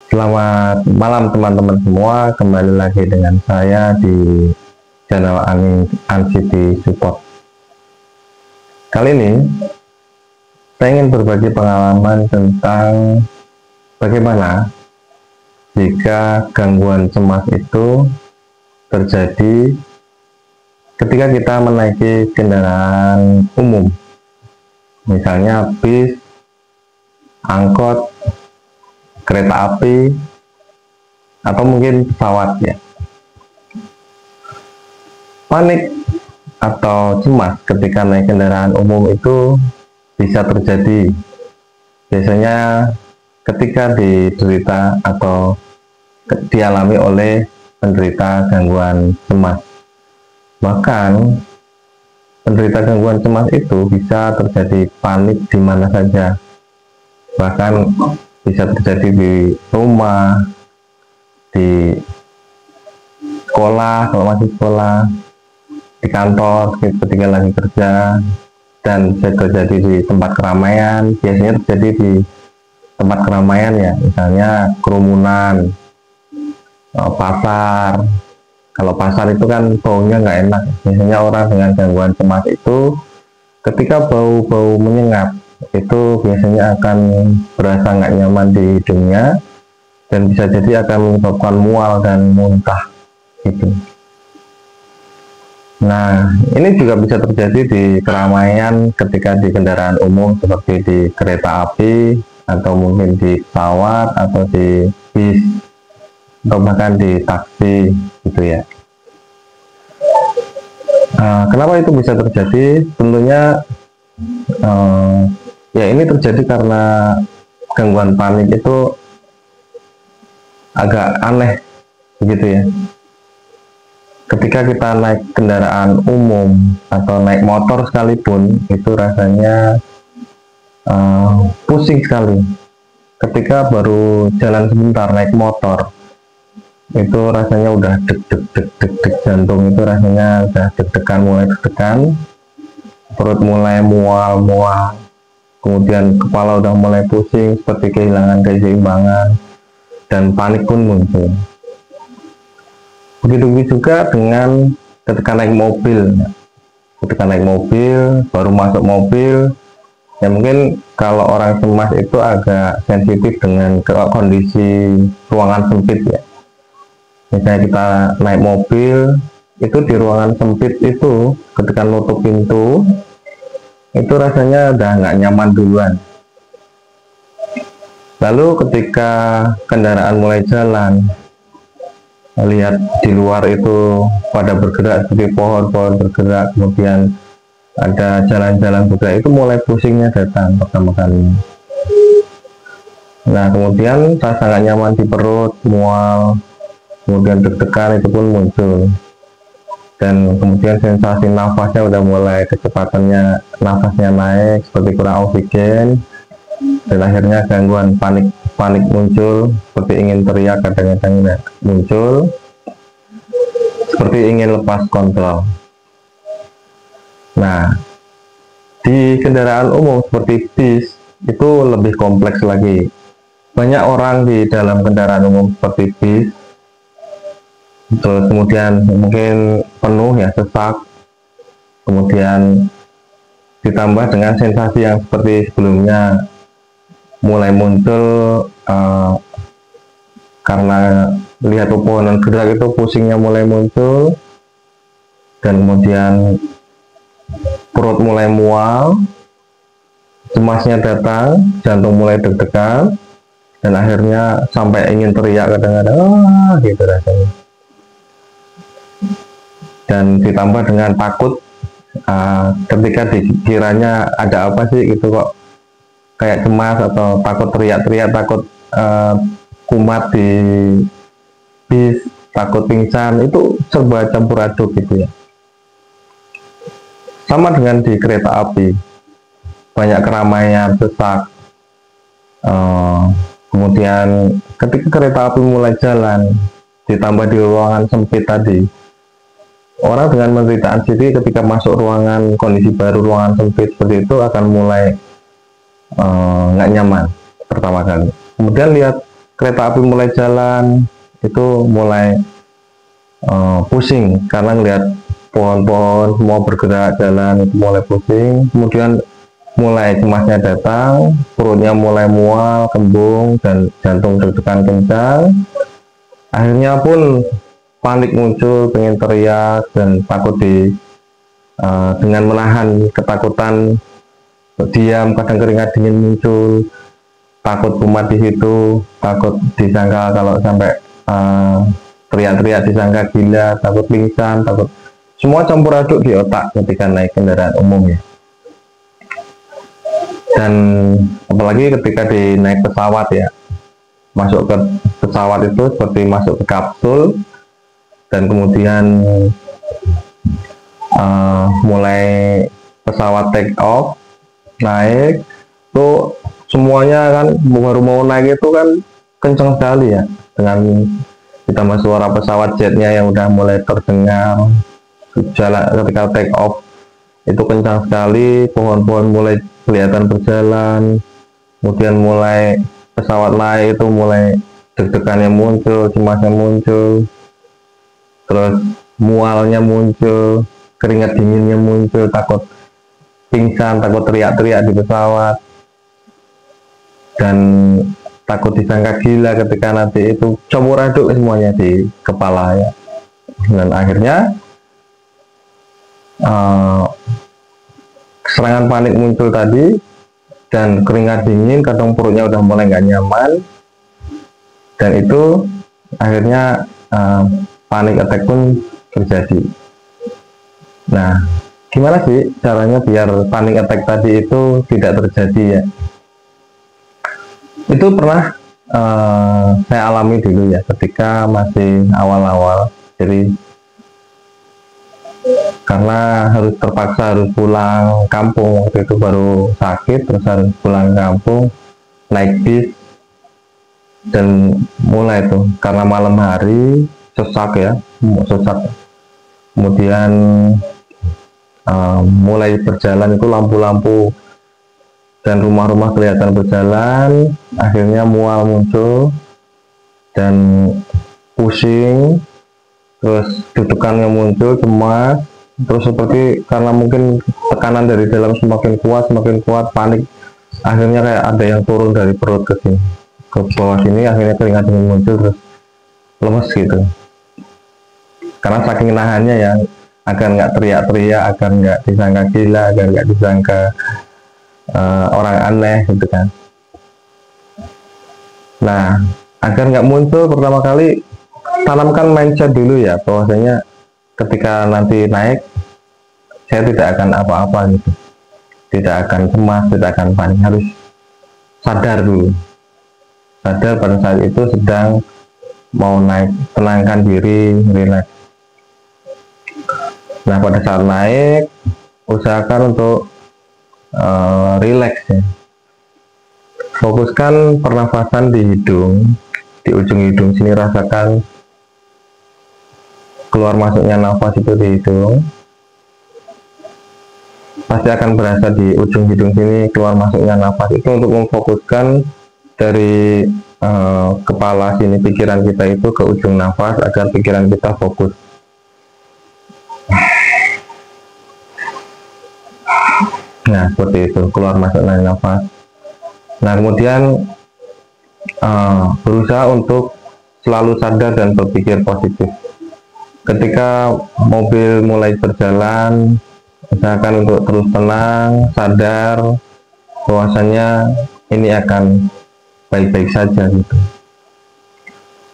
Selamat malam teman-teman semua, kembali lagi dengan saya di channel City Support. Kali ini saya ingin berbagi pengalaman tentang bagaimana jika gangguan cemas itu terjadi ketika kita menaiki kendaraan umum, misalnya bis, angkot, kereta api, atau mungkin pesawat ya. Panik atau cemas ketika naik kendaraan umum itu bisa terjadi biasanya ketika diderita atau dialami oleh penderita gangguan cemas. Bahkan penderita gangguan cemas itu bisa terjadi panik di mana saja, bahkan bisa terjadi di rumah, di sekolah kalau masih sekolah, di kantor ketika lagi kerja, dan bisa terjadi di tempat keramaian. Biasanya terjadi di tempat keramaian ya, misalnya kerumunan, pasar. Kalau pasar itu kan baunya nggak enak. Biasanya orang dengan gangguan cemas itu ketika bau-bau menyengat itu biasanya akan berasa nggak nyaman di hidungnya dan bisa jadi akan menyebabkan mual dan muntah gitu. Nah, ini juga bisa terjadi di keramaian ketika di kendaraan umum seperti di kereta api atau mungkin di pesawat atau di bis atau bahkan di taksi gitu ya. Kenapa itu bisa terjadi? Tentunya ya ini terjadi karena gangguan panik itu agak aneh begitu ya. Ketika kita naik kendaraan umum atau naik motor sekalipun itu rasanya pusing sekali. Ketika baru jalan sebentar naik motor itu rasanya udah deg-deg jantung itu rasanya udah deg-degan, mulai deg-degan, perut mulai mual-mual, kemudian kepala udah mulai pusing seperti kehilangan keseimbangan dan panik pun muncul. Begitu juga dengan ketika naik mobil. Ketika naik mobil, baru masuk mobil, ya mungkin kalau orang cemas itu agak sensitif dengan kondisi ruangan sempit ya. Misalnya kita naik mobil, itu di ruangan sempit itu ketika nutup pintu, itu rasanya udah nggak nyaman duluan. Lalu ketika kendaraan mulai jalan, lihat di luar itu pada bergerak seperti pohon-pohon bergerak, kemudian ada jalan-jalan bergerak, itu mulai pusingnya datang pertama kali. Nah, kemudian rasa nggak nyaman di perut, mual, kemudian deg-degan itu pun muncul, dan kemudian sensasi nafasnya udah mulai kecepatannya, nafasnya naik seperti kurang oksigen, dan akhirnya gangguan panik muncul, seperti ingin teriak, kadang-kadang muncul seperti ingin lepas kontrol. Nah, di kendaraan umum seperti bis itu lebih kompleks lagi. Banyak orang di dalam kendaraan umum seperti bis, terus kemudian mungkin penuh ya, sesak, kemudian ditambah dengan sensasi yang seperti sebelumnya mulai muncul karena lihat pepohonan gerak itu pusingnya mulai muncul, dan kemudian perut mulai mual, cemasnya datang, jantung mulai deg-degan, dan akhirnya sampai ingin teriak kadang-kadang gitu rasanya. Dan ditambah dengan takut ketika dikiranya ada apa sih gitu, kok kayak cemas atau takut teriak-teriak, takut kumat di bis, takut pingsan, itu serba campur aduk gitu ya. Sama dengan di kereta api, banyak keramaian, sesak, kemudian ketika kereta api mulai jalan ditambah di ruangan sempit tadi, orang dengan menderita anxiety ketika masuk ruangan, kondisi baru ruangan sempit seperti itu akan mulai nggak nyaman pertama kali. Kemudian lihat kereta api mulai jalan itu mulai pusing karena ngelihat pohon-pohon semua bergerak jalan itu mulai pusing. Kemudian mulai cemasnya datang, perutnya mulai mual, kembung, dan jantung deg-degan kencang. Akhirnya pun panik muncul, pengen teriak dan takut dengan menahan ketakutan diam, kadang keringat dingin muncul, takut kumat di situ, takut disangka kalau sampai teriak-teriak disangka gila, takut pingsan, takut semua campur aduk di otak ketika naik kendaraan umum ya. Dan apalagi ketika naik pesawat ya, masuk ke pesawat itu seperti masuk ke kapsul, dan kemudian mulai pesawat take off, naik, tuh semuanya kan baru mau naik itu kan kencang sekali ya, dengan ditambah suara pesawat jetnya yang udah mulai terdengar, jalan ketika take off itu kencang sekali, pohon-pohon mulai kelihatan berjalan, kemudian mulai pesawat naik itu mulai deg-degannya muncul, cemasnya muncul, terus mualnya muncul, keringat dinginnya muncul, takut pingsan, takut teriak-teriak di pesawat, dan takut disangka gila ketika nanti itu campur aduk semuanya di kepala ya. Dan akhirnya serangan panik muncul tadi, dan keringat dingin, kadang perutnya udah mulai nggak nyaman, dan itu akhirnya panic attack pun terjadi. Nah, gimana sih caranya biar panic attack tadi itu tidak terjadi ya? Itu pernah saya alami dulu ya ketika masih awal-awal, jadi karena harus pulang kampung, waktu itu baru sakit terus harus pulang kampung, naik bis, dan mulai tuh karena malam hari sesak ya, kemudian mulai berjalan itu lampu-lampu dan rumah-rumah kelihatan berjalan, akhirnya mual muncul dan pusing, terus dudukannya muncul, cemas, terus seperti karena mungkin tekanan dari dalam semakin kuat, panik, akhirnya kayak ada yang turun dari perut ke sini, ke bawah sini, akhirnya keringat dingin muncul, terus lemes gitu, karena saking nahannya ya, agar nggak teriak-teriak, agar nggak disangka gila, agar nggak disangka orang aneh gitu kan. Nah, agar nggak muncul, pertama kali tanamkan mindset dulu ya, bahwasanya ketika nanti naik saya tidak akan apa-apa gitu, tidak akan cemas, tidak akan panik, harus sadar dulu, sadar pada saat itu sedang mau naik, tenangkan diri, relax. Nah, pada saat naik usahakan untuk relax ya, fokuskan pernafasan di hidung, di ujung hidung sini, rasakan keluar masuknya nafas itu di hidung, pasti akan berasa di ujung hidung sini keluar masuknya nafas itu, untuk memfokuskan dari kepala sini pikiran kita itu ke ujung nafas agar pikiran kita fokus. Nah, seperti itu, keluar masuknya nafas. Nah, kemudian berusaha untuk selalu sadar dan berpikir positif. Ketika mobil mulai berjalan, usahakan untuk terus tenang, sadar bahwasanya ini akan baik-baik saja gitu.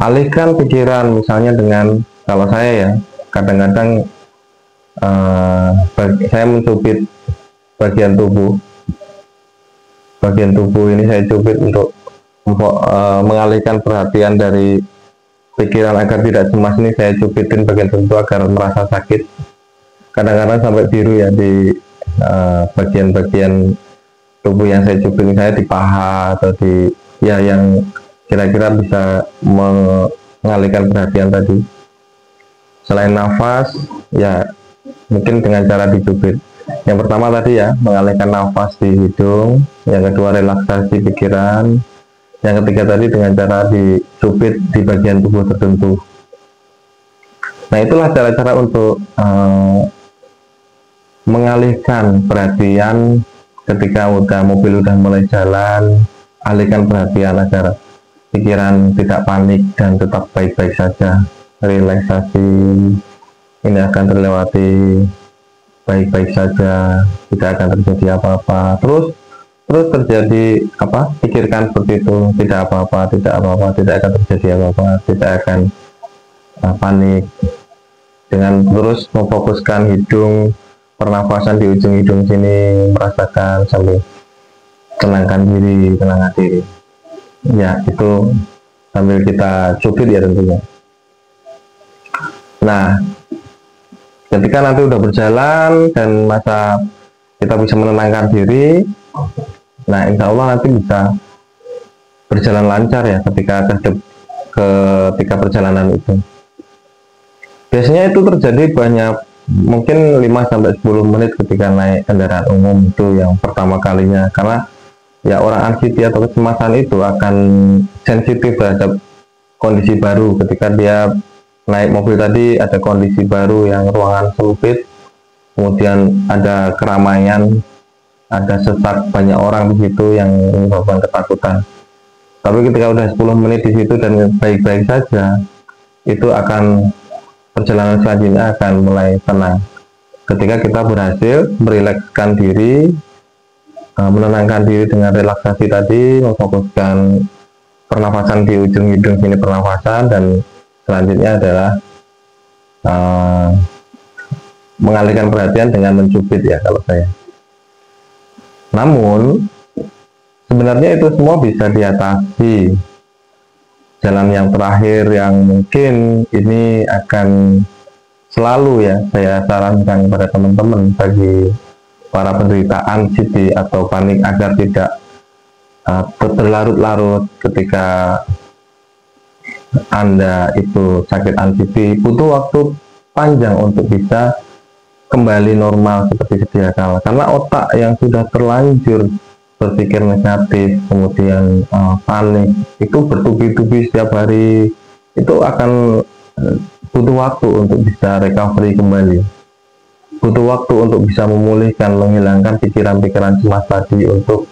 Alihkan pikiran, misalnya dengan, kalau saya ya, kadang-kadang saya mencubit bagian tubuh ini, saya cubit untuk mengalihkan perhatian dari pikiran agar tidak cemas ini, saya cubitin bagian tubuh agar merasa sakit, kadang-kadang sampai biru ya di bagian-bagian tubuh yang saya cubit, saya di paha atau di ya yang kira-kira bisa mengalihkan perhatian tadi. Selain nafas ya mungkin dengan cara dicubit. Yang pertama tadi ya, mengalihkan nafas di hidung, yang kedua relaksasi pikiran, Yang ketiga tadi dengan cara dicubit di bagian tubuh tertentu. Nah, itulah cara-cara untuk mengalihkan perhatian ketika mobil udah mulai jalan, alihkan perhatian agar pikiran tidak panik dan tetap baik-baik saja. Relaksasi ini akan terlewati baik-baik saja, tidak akan terjadi apa-apa. Terus terjadi apa? Pikirkan seperti itu, tidak apa-apa, tidak apa-apa, tidak akan terjadi apa-apa, tidak akan panik. Dengan terus memfokuskan hidung, pernafasan di ujung hidung sini, merasakan sambil tenangkan diri, tenangkan diri. Ya, itu sambil kita cubit ya tentunya. Nah, ketika nanti udah berjalan dan masa kita bisa menenangkan diri, nah insya Allah nanti bisa berjalan lancar ya ketika perjalanan itu. Biasanya itu terjadi banyak, mungkin 5-10 menit ketika naik kendaraan umum itu yang pertama kalinya, karena ya orang anxiety atau kecemasan itu akan sensitif terhadap kondisi baru. Ketika dia naik mobil tadi ada kondisi baru yang ruangan sempit, kemudian ada keramaian, ada sesak banyak orang di situ yang menyebabkan ketakutan. Tapi ketika udah 10 menit di situ dan baik-baik saja, itu akan perjalanan selanjutnya akan mulai tenang. Ketika kita berhasil merilekskan diri, menenangkan diri dengan relaksasi tadi, memfokuskan pernafasan di ujung hidung sini, pernafasan, dan selanjutnya adalah mengalihkan perhatian dengan mencubit ya kalau saya. Namun sebenarnya itu semua bisa diatasi. Jalan yang terakhir yang mungkin ini akan selalu ya saya sarankan kepada teman-teman, bagi para penderita anxiety atau panik, agar tidak berlarut-larut ketika Anda itu sakit anxiety, butuh waktu panjang untuk bisa kembali normal seperti sedia kala, karena otak yang sudah terlanjur berpikir negatif, kemudian panik, itu bertubi-tubi setiap hari, itu akan butuh waktu untuk bisa recovery kembali, butuh waktu untuk bisa memulihkan, menghilangkan pikiran-pikiran cemas tadi, untuk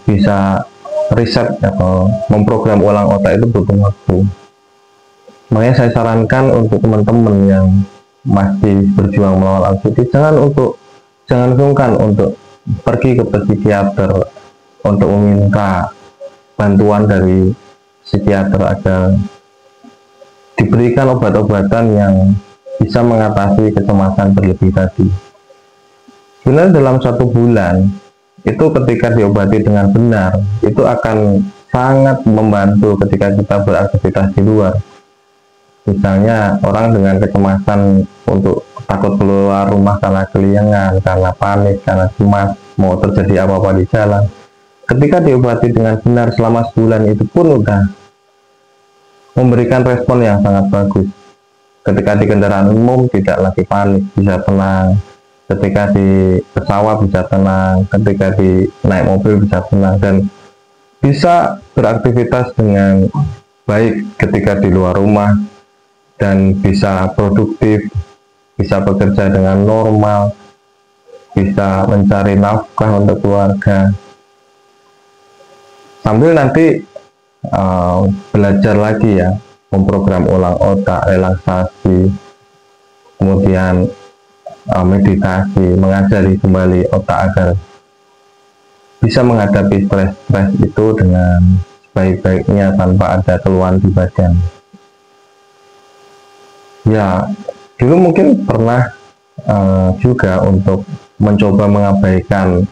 bisa riset atau memprogram ulang otak itu butuh waktu. Makanya saya sarankan untuk teman-teman yang masih berjuang melawan anxiety, jangan sungkan untuk pergi ke psikiater untuk meminta bantuan dari psikiater agar diberikan obat-obatan yang bisa mengatasi kecemasan berlebih tadi. Sebenarnya dalam 1 bulan itu ketika diobati dengan benar, itu akan sangat membantu ketika kita beraktivitas di luar. Misalnya orang dengan kecemasan untuk takut keluar rumah karena keliengan, karena panik, karena cemas mau terjadi apa-apa di jalan, ketika diobati dengan benar selama sebulan, itu pun udah memberikan respon yang sangat bagus. Ketika di kendaraan umum tidak lagi panik, bisa tenang. Ketika di pesawat bisa tenang, ketika di naik mobil bisa tenang, dan bisa beraktivitas dengan baik ketika di luar rumah, dan bisa produktif, bisa bekerja dengan normal, bisa mencari nafkah untuk keluarga, sambil nanti belajar lagi ya, memprogram ulang otak, relaksasi, kemudian meditasi, mengajari kembali otak agar bisa menghadapi stres itu dengan sebaik-baiknya tanpa ada keluhan di badan. Ya, dulu mungkin pernah juga untuk mencoba mengabaikan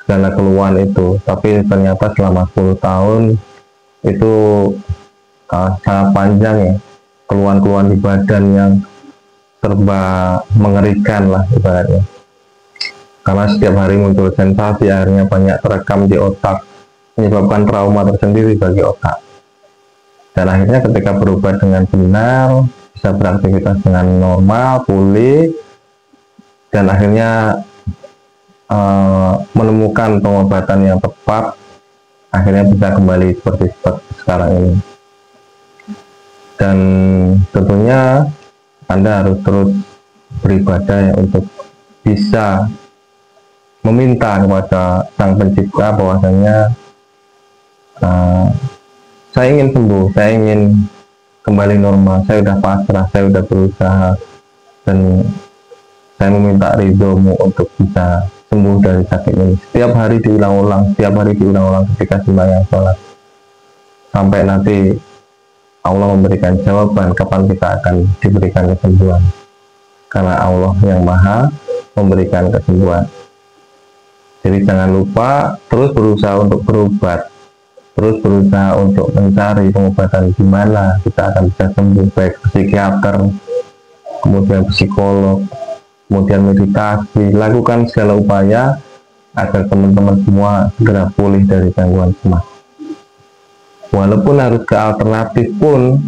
segala keluhan itu, tapi ternyata selama 10 tahun itu sangat panjang ya, keluhan-keluhan di badan yang serba mengerikan lah ibaratnya, karena setiap hari muncul sensasi, akhirnya banyak terekam di otak, menyebabkan trauma tersendiri bagi otak. Dan akhirnya ketika berobat dengan benar, bisa beraktivitas dengan normal, pulih, dan akhirnya menemukan pengobatan yang tepat akhirnya bisa kembali seperti sekarang ini. Dan tentunya Anda harus terus beribadah ya, untuk bisa meminta kepada Sang Pencipta bahwasanya saya ingin sembuh, saya ingin kembali normal, saya sudah pasrah, saya sudah berusaha, dan saya meminta ridhomu untuk bisa sembuh dari sakit ini. Setiap hari diulang-ulang, ketika sembahyang sholat, sampai nanti Allah memberikan jawaban kapan kita akan diberikan kesembuhan, karena Allah yang maha memberikan kesembuhan. Jadi jangan lupa terus berusaha untuk berobat, terus berusaha untuk mencari pengobatan di mana kita akan bisa sembuh, baik psikiater, kemudian psikolog, kemudian meditasi. Lakukan segala upaya agar teman-teman semua segera pulih dari gangguan cemas. Walaupun harus ke alternatif pun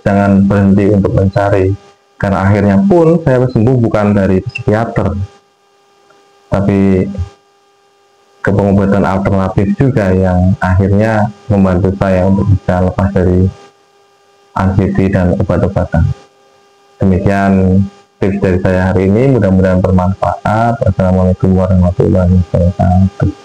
jangan berhenti untuk mencari, karena akhirnya pun saya sembuh bukan dari psikiater, tapi ke pengobatan alternatif juga yang akhirnya membantu saya untuk bisa lepas dari anxiety dan obat-obatan. Demikian tips dari saya hari ini, mudah-mudahan bermanfaat. Assalamualaikum warahmatullahi wabarakatuh.